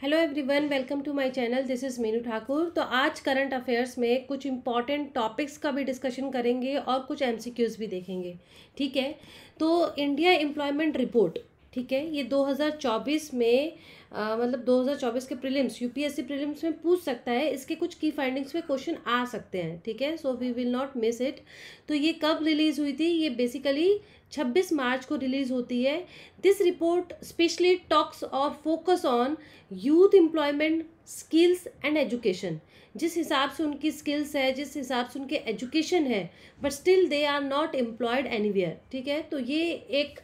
Hello everyone, welcome to my channel. This is Meenu Thakur. तो आज current affairs में कुछ इंपॉर्टेंट टॉपिक्स का भी डिस्कशन करेंगे और कुछ एमसीक्यूज़ भी देखेंगे। ठीक है, तो इंडिया एम्प्लॉयमेंट रिपोर्ट, ठीक है, ये 2024 में मतलब 2024 के प्रीलिम्स, यूपीएससी प्रीलिम्स में पूछ सकता है। इसके कुछ की फाइंडिंग्स पे क्वेश्चन आ सकते हैं। ठीक है, so we will not miss it. तो ये कब रिलीज़ हुई थी? ये बेसिकली 26 मार्च को रिलीज़ होती है। दिस रिपोर्ट स्पेशली टॉक्स और focus on youth employment, skills and education. जिस हिसाब से उनकी स्किल्स है, जिस हिसाब से उनके एजुकेशन है, but still they are not employed anywhere. ठीक है, तो ये एक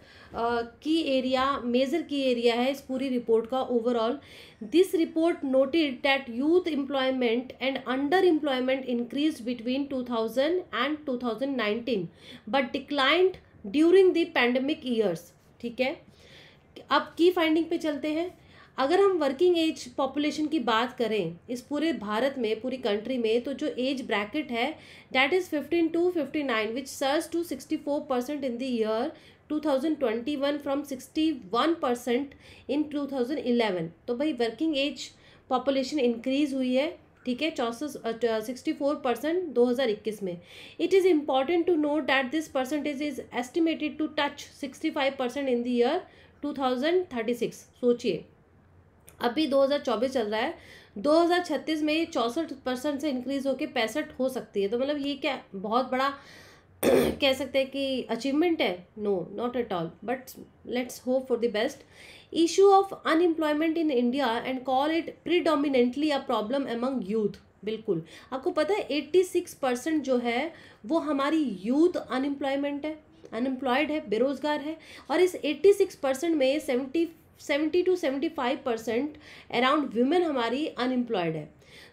की एरिया, मेजर की एरिया है इस पूरी रिपोर्ट का overall. This report noted that youth employment and under employment increase between 2000 and 2019 but declined during the pandemic years. ठीक है, अब की फाइंडिंग पे चलते हैं। अगर हम वर्किंग एज पॉपुलेशन की बात करें इस पूरे भारत में, पूरी कंट्री में, तो जो एज ब्रैकेट है that is 15 to 59 which surge to 64% in the year 2021 from 61% in 2011। तो भाई वर्किंग एज पॉपुलेशन इंक्रीज हुई है। ठीक है, 64% 2021 में। It is important to note that this percentage is estimated to touch 65% in the year 2036। सोचिए, अभी 2024 चल रहा है, 2036 में ये 64% से इंक्रीज होकर 65 हो सकती है। तो मतलब ये क्या बहुत बड़ा कह सकते हैं कि अचीवमेंट है? No, not at all, but let's hope for the best. Issue of unemployment in India and call it predominantly a problem among youth. बिल्कुल, आपको पता है 86% जो है वो हमारी यूथ अनएम्प्लॉयमेंट है, अनएम्प्लॉयड है, बेरोजगार है। और इस 86% में 70 to 75% अराउंड वुमेन हमारी अनएम्प्लॉयड है।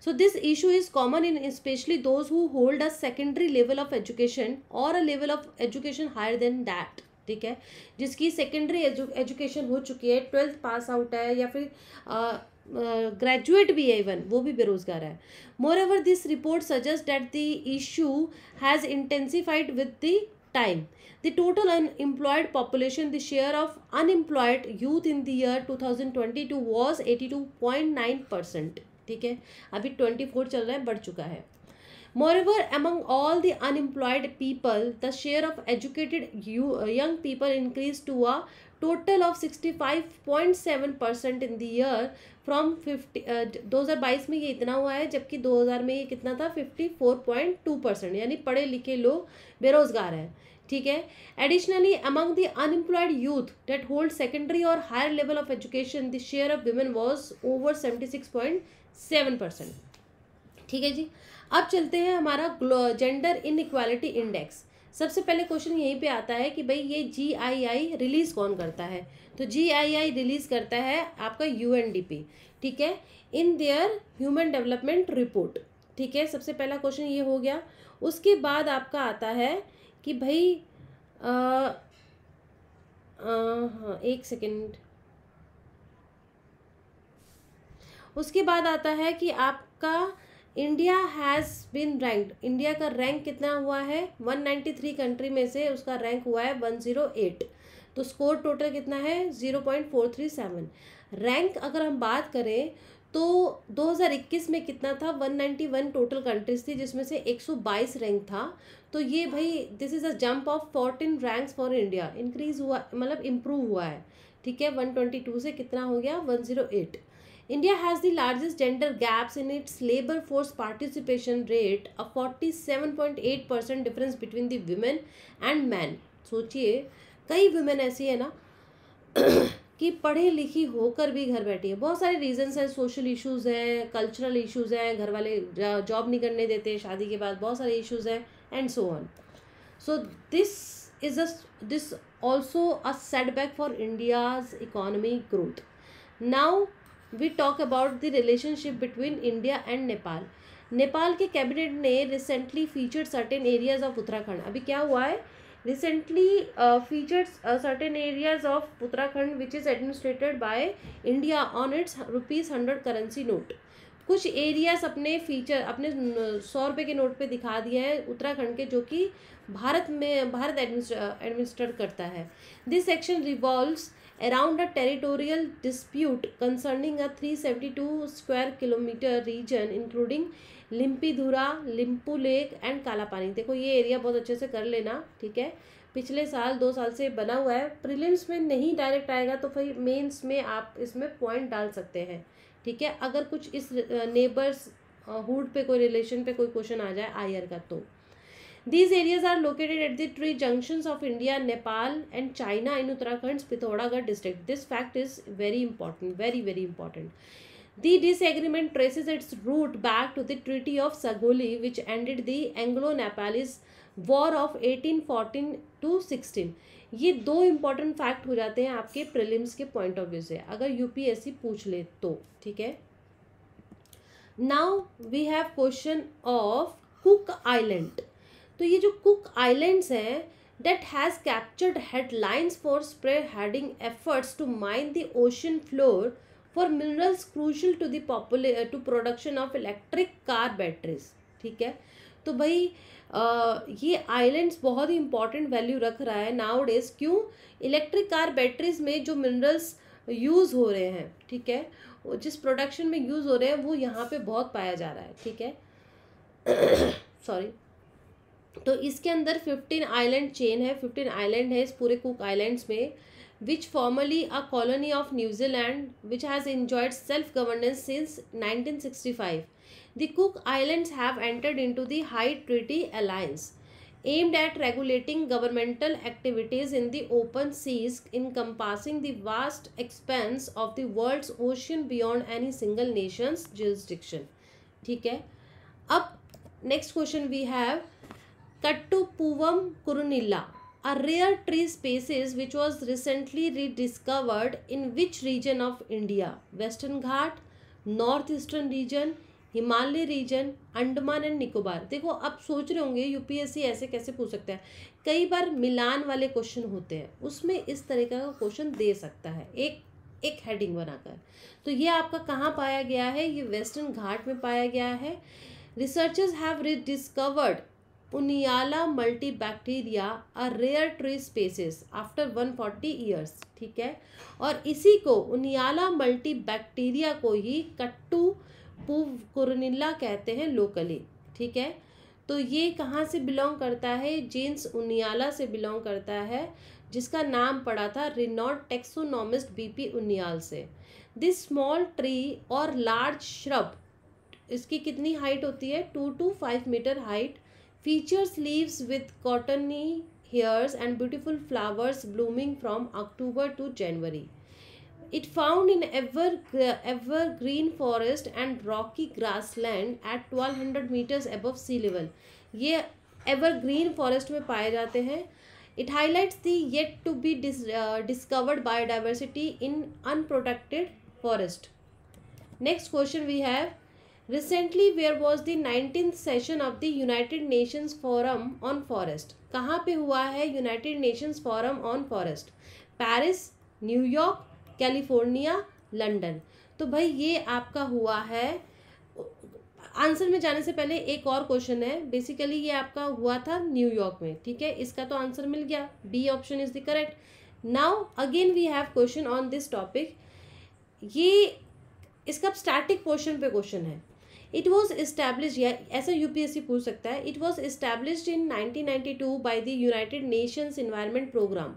So this issue is common in specially those who hold a secondary level of education or a level of education higher than that. ठीक है, जिसकी सेकेंडरी एजुकेशन हो चुकी है, 12th पास आउट है या फिर ग्रेजुएट भी है, इवन वो भी बेरोजगार है। Moreover this report suggest that the issue has intensified with the time. The total unemployed population, the share of unemployed youth in the year 2022 was 82.9%. ठीक है, अभी 24 चल रहा है, बढ़ चुका है। Moreover, among all the unemployed people, the share of educated young people increased to a total of 65.7% in the year from 2022 में ये इतना हुआ है, जबकि 2000 में ये कितना था? 54.2%, यानी पढ़े लिखे लोग बेरोजगार हैं। ठीक है, additionally among the unemployed youth that hold secondary और higher level of education the share of women was over 76.7%। ठीक है जी, अब चलते हैं हमारा जेंडर इनइक्वालिटी इंडेक्स। सबसे पहले क्वेश्चन यहीं पे आता है कि भाई ये GII रिलीज कौन करता है? तो GII रिलीज करता है आपका UNDP। ठीक है, in their human development report. ठीक है, सबसे पहला क्वेश्चन ये हो गया। उसके बाद आपका आता है कि भाई हाँ, एक सेकेंड। उसके बाद आता है कि आपका India has been ranked, India का रैंक कितना हुआ है? 193 कंट्री में से उसका रैंक हुआ है 108। तो स्कोर टोटल कितना है? 0.437। रैंक अगर हम बात करें तो 2021 में कितना था? 191 टोटल कंट्रीज थी, जिसमें से 122 रैंक था। तो ये भाई this is a jump of 14 ranks for India. Increase हुआ, मतलब इम्प्रूव हुआ है। ठीक है, 122 से कितना हो गया? 108। India has the largest gender gaps in its labor force participation rate, a 47.8% difference between the women and men. सोचिए, कई women ऐसी है ना कि पढ़ी लिखी होकर भी घर बैठी है। बहुत सारे रीजंस हैं, सोशल इश्यूज़ हैं, कल्चरल इश्यूज़ हैं, घर वाले जॉब नहीं करने देते शादी के बाद, बहुत सारे इश्यूज़ हैं and so on. So this also a setback for India's economy growth. Now we talk about the relationship between India and Nepal. Nepal के कैबिनेट ने recently featured certain areas of Uttarakhand. अभी क्या हुआ है? Recently featured certain areas of Uttarakhand which is administrated by India on it's ₹100 currency note. कुछ areas अपने 100 रुपये के नोट पे दिखा दिए हैं उत्तराखंड के, जो कि भारत एडमिनिस्टर करता है। This section revolves around a territorial dispute concerning a 372 square kilometer region including Limpiyadhura, Lipulekh and Kalapani. देखो ये एरिया बहुत अच्छे से कर लेना, ठीक है। पिछले साल 2 साल से बना हुआ है, प्रीलिम्स में नहीं डायरेक्ट आएगा तो फिर मेंस में आप इसमें पॉइंट डाल सकते हैं, ठीक है। अगर कुछ इस नेबर्स हुड पे कोई रिलेशन पे कोई क्वेश्चन आ जाए आयर का तो। These areas are located at the three junctions of India, Nepal and China in Uttarakhand's Pithoragarh district. This fact is very important, very, very important. The disagreement traces its root back to the Treaty of Sagoli, which ended the Anglo-Nepalese War of 1814 to 16. ये 2 important fact हो जाते हैं आपके prelims के point of view से, अगर UPSC पूछ ले तो, ठीक है। Now we have question of Cook Island. तो ये जो कुक आइलैंड्स हैं that has captured headlines for spearheading efforts to mine the ocean floor for minerals crucial to the to production of electric car batteries, ठीक है। तो भाई ये islands बहुत ही इंपॉर्टेंट वैल्यू रख रहा है नाउडेज। क्यों? इलेक्ट्रिक कार बैटरीज में जो मिनरल्स यूज़ हो रहे हैं, ठीक है, जिस प्रोडक्शन में यूज़ हो रहे हैं वो यहाँ पे बहुत पाया जा रहा है, ठीक है। सॉरी। तो इसके अंदर 15 आइलैंड चेन है, 15 आइलैंड है इस पूरे कुक आइलैंड्स में, which formerly a colony of New Zealand which has enjoyed self governance since 1965. The Cook Islands have entered into the Hyde Treaty Alliance aimed at regulating governmental activities in the open seas encompassing the vast expanse of the world's ocean beyond any single nation's jurisdiction, ठीक है। अब next question we have Kattupuvam Kurunilla, a rare tree species which was recently rediscovered in which region of India? Western Ghat, Northeastern region, Himalaya region, Andaman and Nicobar. देखो अब सोच रहे होंगे UPSC ऐसे कैसे पूछ सकता है, कई बार मिलान वाले क्वेश्चन होते हैं, उसमें इस तरीके का क्वेश्चन दे सकता है एक हेडिंग बनाकर। तो ये आपका कहाँ पाया गया है? ये वेस्टर्न घाट में पाया गया है। Researchers have rediscovered Uniyala multibracteata a rare tree species after 140 years, ठीक है। और इसी को उनियाला मल्टीबैक्टीरिया को ही कट्टुपुवम कहते हैं लोकली, ठीक है। तो ये कहाँ से बिलोंग करता है? जीन्स उनियाला से बिलोंग करता है, जिसका नाम पड़ा था रिनॉल्ड टेक्सोनोमिस्ट बीपी उनियाल से। दिस स्मॉल ट्री और लार्ज श्रब, इसकी कितनी हाइट होती है? 2 to 5 metre height. Features leaves with cottony hairs and beautiful flowers blooming from October to January. It found in evergreen forest and rocky grassland at 1200 meters above sea level. ये evergreen forest में पाए जाते हैं। It highlights the yet to be discovered biodiversity in unprotected forest. Next question we have. Recently, where was the 19th session of the United Nations Forum on Forest? कहाँ पे हुआ है United Nations Forum on Forest? Paris, New York, California, London. तो भाई ये आपका हुआ है। आंसर में जाने से पहले एक और क्वेश्चन है, बेसिकली ये आपका हुआ था न्यूयॉर्क में, ठीक है। इसका तो आंसर मिल गया, B option is the correct. Now again we have question on this topic. ये इसका स्टैटिक पोर्शन पे क्वेश्चन है। इट वॉज इस्टेब्लिश, या ऐसा यूपीएससी पूछ सकता है, it was established in 1992 by the United Nations Environment Programme.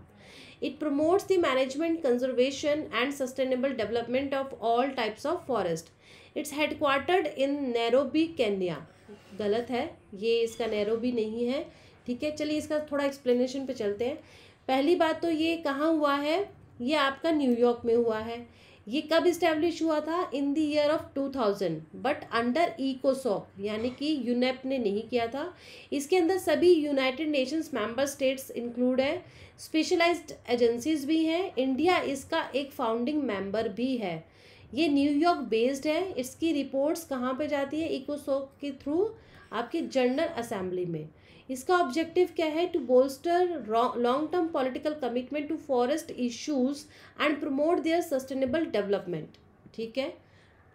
It promotes the management, conservation and sustainable development of all types of forest. It's headquartered in Nairobi, Kenya. गलत है, ये इसका Nairobi नहीं है, ठीक है। चलिए इसका थोड़ा एक्सप्लेनेशन पे चलते हैं। पहली बात तो ये कहाँ हुआ है? ये आपका न्यूयॉर्क में हुआ है। ये कब इस्टेब्लिश हुआ था? In the year of 2000, but under इकोसॉक, यानी कि यूनेप ने नहीं किया था। इसके अंदर सभी United Nations member states include है, स्पेशलाइज्ड एजेंसीज भी हैं, इंडिया इसका एक फाउंडिंग मेंबर भी है। ये न्यूयॉर्क बेस्ड है। इसकी रिपोर्ट्स कहाँ पे जाती है? इकोसॉक के थ्रू आपके जनरल असेंबली में। इसका ऑब्जेक्टिव क्या है? To bolster long term political commitment to forest issues and promote their sustainable development, ठीक है।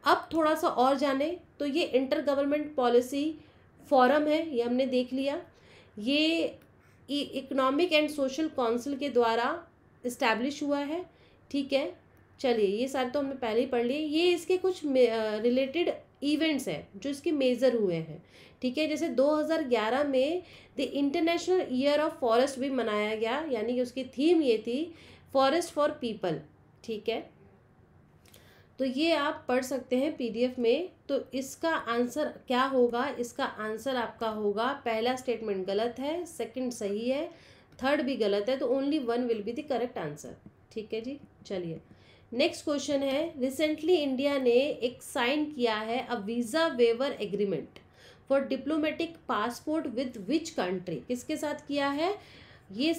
अब थोड़ा सा और जाने तो ये इंटर गवर्नमेंट पॉलिसी फोरम है, ये हमने देख लिया। ये इकोनॉमिक एंड सोशल काउंसिल के द्वारा इस्टेब्लिश हुआ है। ठीक है, चलिए ये सारे तो हमने पहले ही पढ़ लिए। ये इसके कुछ रिलेटेड इवेंट्स हैं जो इसके मेजर हुए हैं। ठीक है, जैसे 2011 में the international year of forest भी मनाया गया, यानी कि उसकी थीम ये थी फॉरेस्ट फॉर पीपल। ठीक है, तो ये आप पढ़ सकते हैं पीडीएफ में। तो इसका आंसर क्या होगा, इसका आंसर आपका होगा, पहला स्टेटमेंट गलत है, सेकंड सही है, थर्ड भी गलत है, तो only one will be the correct answer. ठीक है जी, चलिए नेक्स्ट क्वेश्चन है, रिसेंटली इंडिया ने एक साइन किया है a visa waiver agreement for diplomatic passport with which country, किसके साथ किया है, ये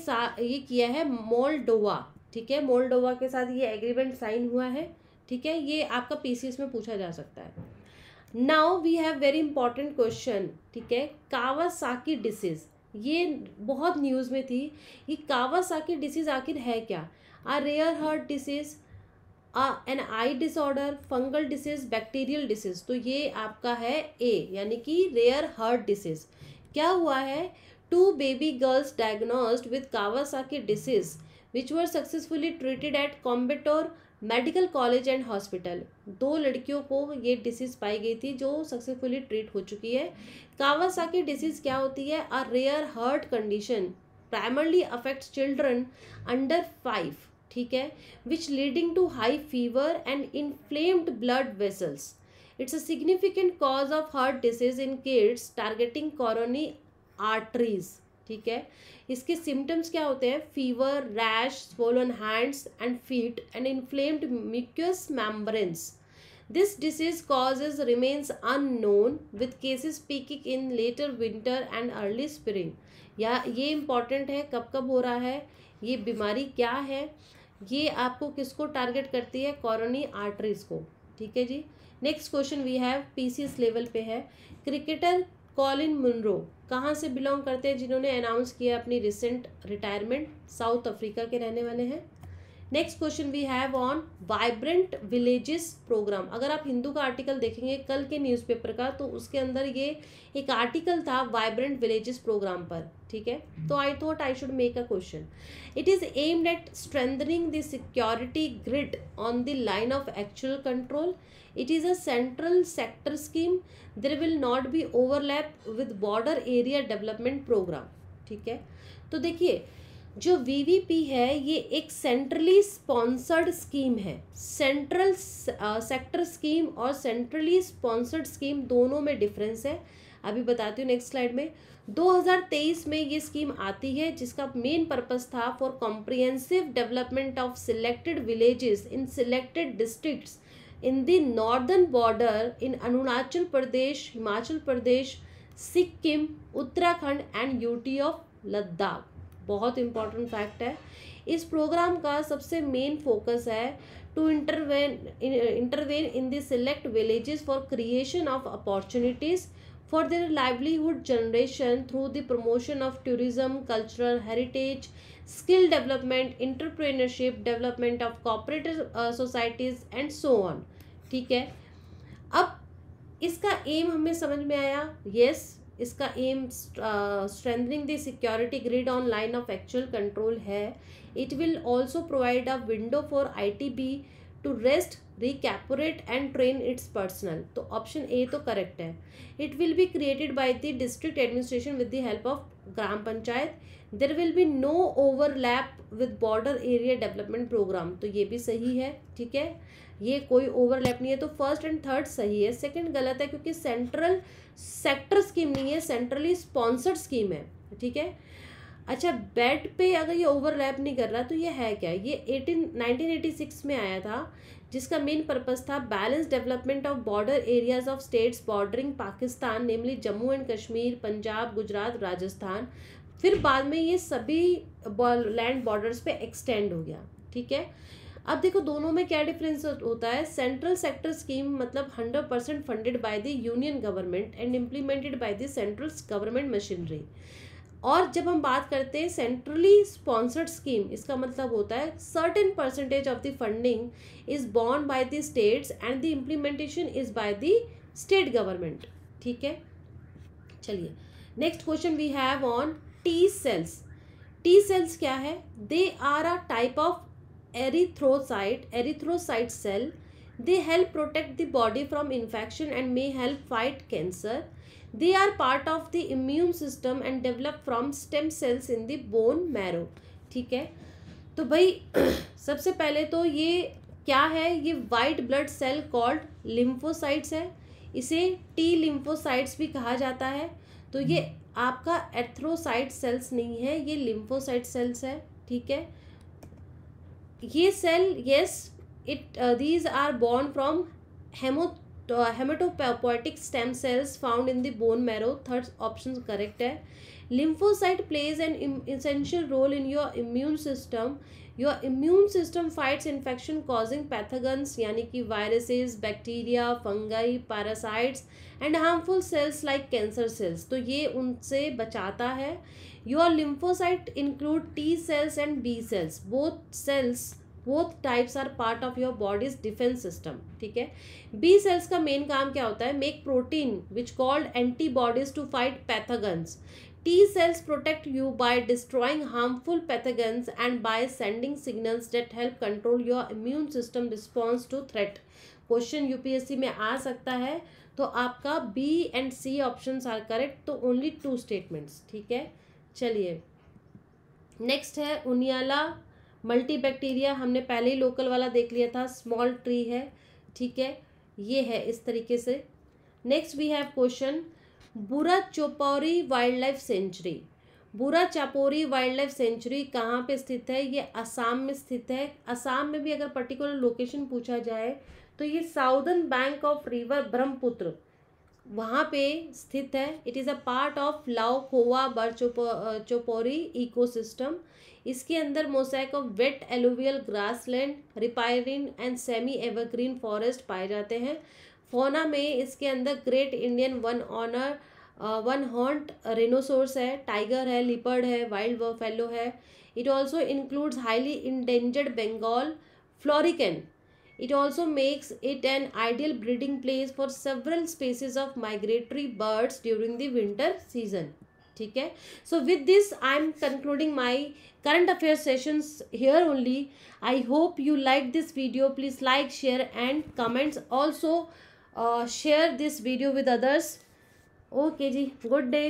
किया है मोल्डोवा। ठीक है, मोल्डोवा के साथ ये एग्रीमेंट साइन हुआ है। ठीक है, ये आपका पीसीएस में पूछा जा सकता है। Now we have very important question. ठीक है, कावासाकी डिसीज, ये बहुत न्यूज़ में थी। ये कावासाकी डिसीज आखिर है क्या, a rare heart disease, an eye disorder, fungal disease, bacterial disease, तो ये आपका है ए, यानी कि रेयर हार्ट डिसीज। क्या हुआ है, 2 baby girls diagnosed with Kawasaki disease which were successfully treated at Coimbatore medical college and hospital. 2 लड़कियों को ये डिसीज पाई गई थी जो सक्सेसफुली ट्रीट हो चुकी है। कावासाकी डिसीज क्या होती है, a rare heart condition primarily affects children under 5। ठीक है, which leading to high fever and inflamed blood vessels. It's a significant cause of heart disease in kids targeting coronary arteries. ठीक है, इसके symptoms क्या होते हैं, fever, rash, swollen hands and feet and inflamed mucous membranes. This disease causes remains unknown with cases peaking in later winter and early spring. या ये important है, कब कब हो रहा है, ये बीमारी क्या है, ये आपको किसको टारगेट करती है, कोरोनरी आर्टरीज को। ठीक है जी, next question we have PCS level पे है, क्रिकेटर कॉलिन मुनरो कहाँ से बिलोंग करते हैं, जिन्होंने अनाउंस किया अपनी रिसेंट रिटायरमेंट, साउथ अफ्रीका के रहने वाले हैं। Next question we have on vibrant villages programme. अगर आप हिंदू का आर्टिकल देखेंगे कल के न्यूज़पेपर का, तो उसके अंदर ये एक आर्टिकल था वाइब्रेंट विलेजेस प्रोग्राम पर। ठीक है, तो I thought I should make a question. It is aimed at strengthening the security grid on the line of actual control. It is a central sector scheme. There will not be overlap with border area development program. ठीक है, तो देखिए जो VVP है ये एक centrally sponsored scheme है। Central sector scheme और सेंट्रली स्पॉन्सर्ड स्कीम दोनों में डिफरेंस है, अभी बताती हूँ नेक्स्ट स्लाइड में। 2023 में ये स्कीम आती है जिसका मेन पर्पस था for comprehensive development of selected villages in selected districts in the northern border in Arunachal Pradesh, Himachal Pradesh, Sikkim, Uttarakhand and UT of Ladakh. बहुत इंपॉर्टेंट फैक्ट है। इस प्रोग्राम का सबसे मेन फोकस है to intervene in the select villages for creation of opportunities for their livelihood generation through the promotion of tourism, cultural heritage, skill development, entrepreneurship, development of cooperative societies and so on. ठीक है, अब इसका M हमें समझ में आया। Yes, इसका aim strengthening the security grid on line of actual control है। It will also provide a window for ITB to rest, recuperate and train its personnel, तो ऑप्शन ए तो करेक्ट है। It will be created by the district administration with the help of gram panchayat. There will be no overlap with border area development programme, तो ये भी सही है। ठीक है, ये कोई ओवरलैप नहीं है, तो फर्स्ट एंड थर्ड सही है, सेकंड गलत है क्योंकि सेंट्रल सेक्टर स्कीम नहीं है, सेंट्रली स्पॉन्सर्ड स्कीम है। ठीक है, अच्छा बेड पे अगर ये ओवरलैप नहीं कर रहा तो ये है क्या, ये 1986 में आया था जिसका मेन पर्पस था balance development of border areas of states bordering Pakistan, namely Jammu and Kashmir, Punjab, Gujarat, Rajasthan. फिर बाद में ये सभी लैंड बॉर्डर्स पे एक्सटेंड हो गया। ठीक है, अब देखो दोनों में क्या डिफरेंस होता है। सेंट्रल सेक्टर स्कीम मतलब 100% funded by the union government and implemented by the central government machinery. और जब हम बात करते हैं सेंट्रली स्पॉन्सर्ड स्कीम, इसका मतलब होता है certain percentage of the funding is borne by the states and the implementation is by the state government. ठीक है, चलिए next question we have on T cells. T cells क्या है? They are a type of erythrocyte cell. They help protect the body from infection and may help fight cancer. They are part of the immune system and develop from stem cells in the bone marrow. ठीक है, तो भाई सबसे पहले तो ये क्या है? ये white blood cell called lymphocytes है. इसे टी लिम्फोसाइट्स भी कहा जाता है. तो ये आपका एथ्रोसाइट सेल्स नहीं है, ये लिम्फोसाइट सेल्स है. ठीक है, ये cell yes these are born from hematopoietic stem cells found in the bone marrow. Third option correct है. Lymphocyte plays an essential role in your immune system. Your immune system fights infection causing pathogens यानी कि viruses, bacteria, fungi, parasites and harmful cells like cancer cells. तो ये उनसे बचाता है. Your lymphocyte include T cells and B cells. Both types are part of your body's defence system. ठीक है, B sales का मेन काम क्या होता है? Make protein which called antibodies to fight pathogens. T cells protect you by destroying harmful pathogens and by sending signals that help control your immune system response to threat. Question UPSC में आ सकता है. तो आपका B and C option are correct. तो only 2 statements. ठीक है, चलिए नेक्स्ट है उनियाला मल्टी बैक्टीरिया. हमने पहले ही लोकल वाला देख लिया था. स्मॉल ट्री है. ठीक है, ये है इस तरीके से. नेक्स्ट वी हैव क्वेश्चन बुरा चोपौरी वाइल्ड लाइफ सेंचुरी. बुरा चापोरी वाइल्ड लाइफ सेंचुरी कहाँ पे स्थित है? ये असम में स्थित है. असम में भी अगर पर्टिकुलर लोकेशन पूछा जाए तो ये southern bank of river Brahmaputra वहाँ पे स्थित है. It is a part of Laokhowa Burachapori ecosystem. इसके अंदर mosaic of wet alluvial grassland, riparian and semi evergreen forest पाए जाते हैं. फोना में इसके अंदर great Indian one horned rhinoceros है, टाइगर है, लिपर्ड है, वाइल्ड बफेलो है. It also includes highly endangered Bengal florican. It also makes it an ideal breeding place for several species of migratory birds during the winter season. ठीक है, so with this I am concluding my current affairs sessions here only. I hope you like this video. Please like, share and comments. Also share this video with others. Okay ji, good day.